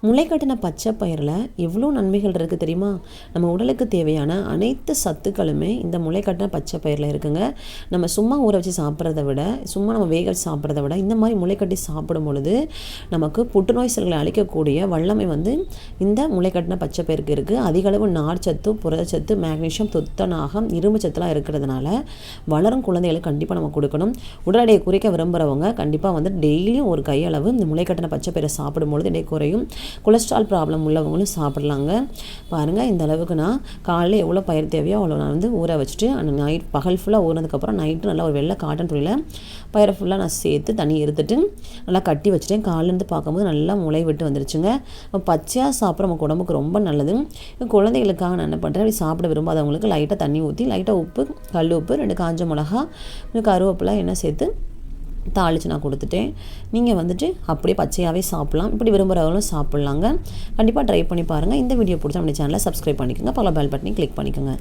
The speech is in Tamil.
முளைக்கட்டின பச்சை பயிரில் எவ்வளோ நன்மைகள் இருக்குது தெரியுமா? நம்ம உடலுக்கு தேவையான அனைத்து சத்துக்களுமே இந்த முளைக்கட்டின பச்சை பயிரில் இருக்குங்க. நம்ம சும்மா ஊற வச்சு சாப்பிட்றத விட, சும்மா நம்ம வேக வச்சு சாப்பிட்றத விட, இந்த மாதிரி முளைக்கட்டி சாப்பிடும் பொழுது நமக்கு புற்றுநோய் செல்களை அழிக்கக்கூடிய வல்லமை இந்த முளைக்கட்டின பச்சை பயிருக்கு இருக்குது. அதிகளவு நார்ச்சத்து, புரதச்சத்து, மேக்னீசியம், துத்தநாகம், இரும்பு சத்துலாம் இருக்கிறதுனால வளரும் குழந்தைகளுக்கு கண்டிப்பாக நம்ம கொடுக்கணும். உடல் எடையை குறைக்க விரும்புகிறவங்க கண்டிப்பாக டெய்லியும் ஒரு கையளவு இந்த முளைக்கட்டின பச்சை பயிரை சாப்பிடும்பொழுது எடை குறையும். கொலஸ்ட்ரால் ப்ராப்ளம் உள்ளவங்களும் சாப்பிட்லாங்க. பாருங்கள், இந்த அளவுக்கு நான் காலையில் எவ்வளோ பயிர் தேவையோ அவ்வளோ நான் ஊற வச்சுட்டு நைட் பகல் ஃபுல்லாக ஊறினதுக்கப்புறம் நைட்டு நல்லா ஒரு வெள்ளை காட்டன் துணியில் பயிரை ஃபுல்லாக நான் சேர்த்து தண்ணி எடுத்துட்டு நல்லா கட்டி வச்சுட்டேன். காலேருந்து பார்க்கும்போது நல்லா முளை விட்டு வந்துருச்சுங்க. பச்சையாக சாப்பிட்ற நமக்கு உடம்புக்கு ரொம்ப நல்லது. குழந்தைகளுக்காக நான் என்ன பண்ணுறேன், அப்படி சாப்பிட விரும்பாதவங்களுக்கு லைட்டாக தண்ணி ஊற்றி, லைட்டாக உப்பு, கல் உப்பு, 2 காஞ்ச மிளகா, கருவேப்பிலை எண்ணெய் சேர்த்து தாளித்து நான் கொடுத்துட்டேன். நீங்கள் அப்படியே பச்சையாகவே சாப்பிட்லாம். இப்படி விரும்புகிறவங்களும் சாப்பிட்லாங்க. கண்டிப்பாக ட்ரை பண்ணி பாருங்கள். இந்த வீடியோ பிடிச்சா நம்ம சேனலை சப்ஸ்கிரைப் பண்ணிக்கோங்க. பக்கத்தில் பெல் பட்டனை கிளிக் பண்ணிக்கோங்க.